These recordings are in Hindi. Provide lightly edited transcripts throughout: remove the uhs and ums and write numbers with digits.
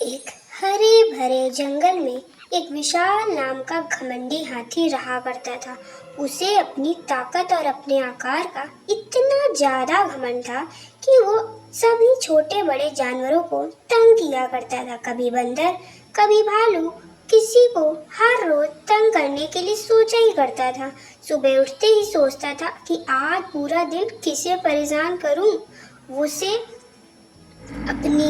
एक हरे भरे जंगल में एक विशाल नाम का घमंडी हाथी रहा करता था। उसे अपनी ताकत और अपने आकार का इतना ज्यादा घमंड था कि वो सभी छोटे बड़े जानवरों को तंग किया करता था। कभी बंदर, कभी भालू, किसी को हर रोज तंग करने के लिए सोचा ही करता था। सुबह उठते ही सोचता था कि आज पूरा दिन किसे परेशान करूं। उसे अपनी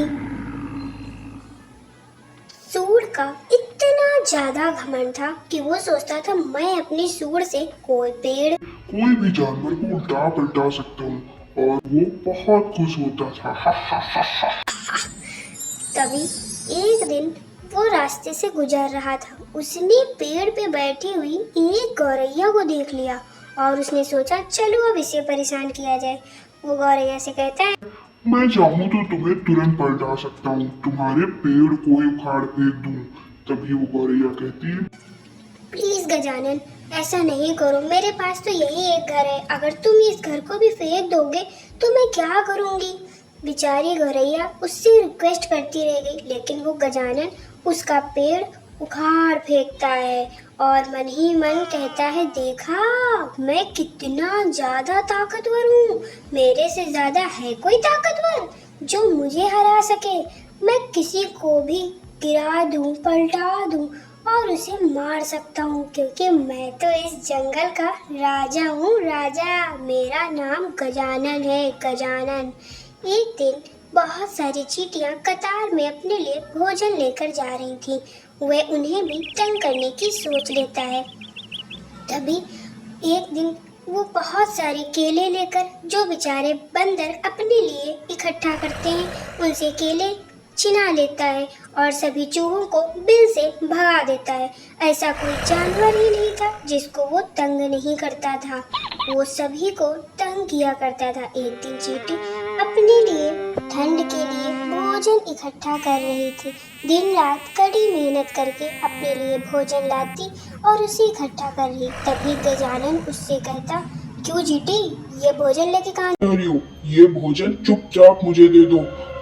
सूंड का इतना ज्यादा घमंड था कि वो सोचता था मैं अपनी सूंड से कोई पेड़, कोई भी जानवर को उल्टा पलटा सकता हूँ और वो बहुत खुश होता था। तभी एक दिन वो रास्ते से गुजर रहा था। उसने पेड़ पे बैठी हुई एक गौरैया को देख लिया और उसने सोचा चलो अब इसे परेशान किया जाए। वो गौरैया से कहता है, मैं चाहूँ तो तुम्हें तुरंत पलटा सकता हूँ, तुम्हारे पेड़ को ही उखाड़ फेंक दूँ। तभी वो गौरैया कहती है, प्लीज गजानन, ऐसा नहीं करो, मेरे पास तो यही एक घर है, अगर तुम इस घर को भी फेंक दोगे तो मैं क्या करूंगी। बेचारी गौरैया उससे रिक्वेस्ट करती रह गई, लेकिन वो गजानन उसका पेड़ उखाड़ फेंकता है और मन ही मन कहता है, देखा मैं कितना ज्यादा ताकतवर हूँ, मेरे से ज्यादा है कोई ताकतवर जो मुझे हरा सके। मैं किसी को भी गिरा दूं, पलटा दूं और उसे मार सकता हूँ, क्योंकि मैं तो इस जंगल का राजा हूँ, राजा। मेरा नाम गजानन है, गजानन। एक दिन बहुत सारी चींटियां कतार में अपने लिए भोजन लेकर जा रही थीं। वह उन्हें भी तंग करने की सोच लेता है। तभी एक दिन वो बहुत सारे केले लेकर, जो बेचारे बंदर अपने लिए इकट्ठा करते हैं, उनसे केले छिना लेता है और सभी चूहों को बिल से भगा देता है। ऐसा कोई जानवर ही नहीं था जिसको वो तंग नहीं करता था। वो सभी को तंग किया करता था। एक दिन चींटी अपने लिए ठंड के लिए भोजन इकट्ठा कर रही थी। दिन रात कड़ी मेहनत करके अपने लिए भोजन लाती और उसे इकट्ठा कर रही। तभी गजानन उससे कहता, क्यों चींटी, ये भोजन लेके कहाँ? ये भोजन चुपचाप मुझे दे दो,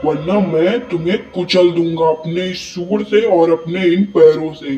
वरना मैं तुम्हें कुचल दूंगा अपने इस सूंड से और अपने इन पैरों से।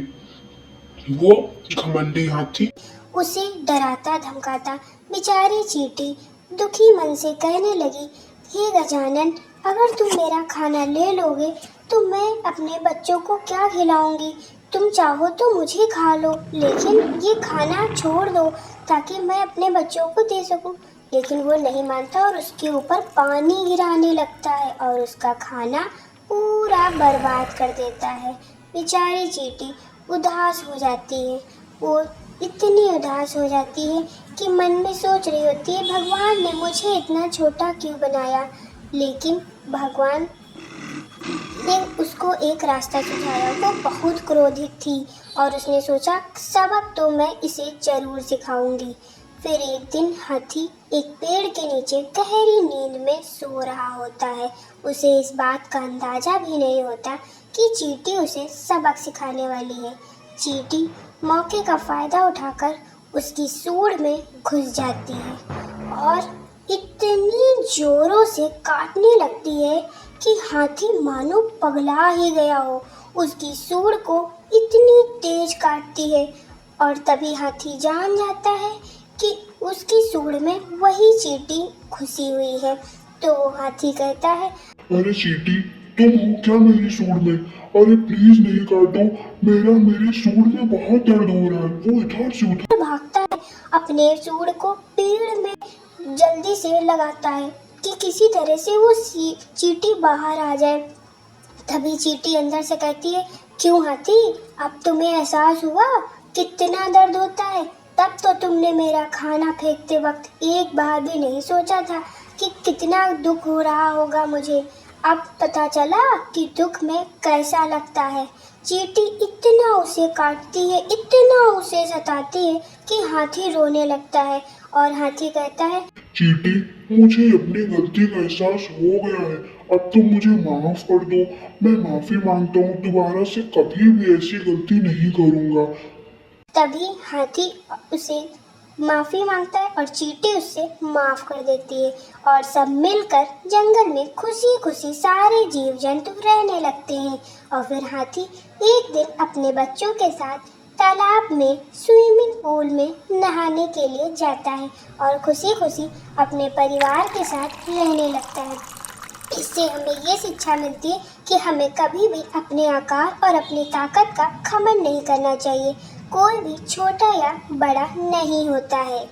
वो घमंडी हाथी उसे डराता धमकाता। बेचारी चींटी दुखी मन से कहने लगी, हे गजानन, अगर तुम मेरा खाना ले लोगे तो मैं अपने बच्चों को क्या खिलाऊंगी। तुम चाहो तो मुझे खा लो, लेकिन ये खाना छोड़ दो ताकि मैं अपने बच्चों को दे सकूं। लेकिन वो नहीं मानता और उसके ऊपर पानी गिराने लगता है और उसका खाना पूरा बर्बाद कर देता है। बेचारी चींटी उदास हो जाती है। वो इतनी उदास हो जाती है कि मन में सोच रही होती है, भगवान ने मुझे इतना छोटा क्यों बनाया। लेकिन भगवान ने उसको एक रास्ता सुझाया। वो बहुत क्रोधित थी और उसने सोचा सबक तो मैं इसे जरूर सिखाऊंगी। फिर एक दिन हाथी एक पेड़ के नीचे गहरी नींद में सो रहा होता है। उसे इस बात का अंदाजा भी नहीं होता कि चींटी उसे सबक सिखाने वाली है। चींटी मौके का फायदा उठाकर उसकी सूंड में घुस जाती है और इतनी जोरों से काटने लगती है कि हाथी मानो पगला ही गया हो। उसकी सूंड को इतनी तेज काटती है और तभी हाथी जान जाता है कि उसकी सूंड में वही चींटी घुसी हुई है। तो वो हाथी कहता है, अरे चींटी, तुम हो क्या मेरी सूंड में? अरे प्लीज नहीं काटो, मेरे सूंड में बहुत दर्द हो रहा है। वो इधर से उधर भागता है, अपने सूंड को पेड़ में जल्दी से लगाता है कि किसी तरह से वो चींटी बाहर आ जाए। तभी चींटी अंदर से कहती है, क्यों हाथी, अब तुम्हें एहसास हुआ कितना दर्द होता है? तब तो तुमने मेरा खाना फेंकते वक्त एक बार भी नहीं सोचा था कि कितना दुख हो रहा होगा मुझे। अब पता चला कि दुख में कैसा लगता है। चींटी इतना उसे काटती है, इतना उसे सताती है कि हाथी रोने लगता है और हाथी कहता है, चींटी, मुझे अपनी गलती का एहसास हो गया है, अब तुम मुझे माफ कर दो। मैं माफी मांगता हूँ, दोबारा से कभी भी ऐसी गलती नहीं करूँगा। तभी हाथी उसे माफ़ी मांगता है और चींटी उससे माफ़ कर देती है और सब मिलकर जंगल में खुशी खुशी सारे जीव जंतु रहने लगते हैं। और फिर हाथी एक दिन अपने बच्चों के साथ तालाब में स्विमिंग पूल में नहाने के लिए जाता है और खुशी खुशी अपने परिवार के साथ रहने लगता है। इससे हमें ये शिक्षा मिलती है कि हमें कभी भी अपने आकार और अपनी ताकत का घमंड नहीं करना चाहिए। कोई भी छोटा या बड़ा नहीं होता है।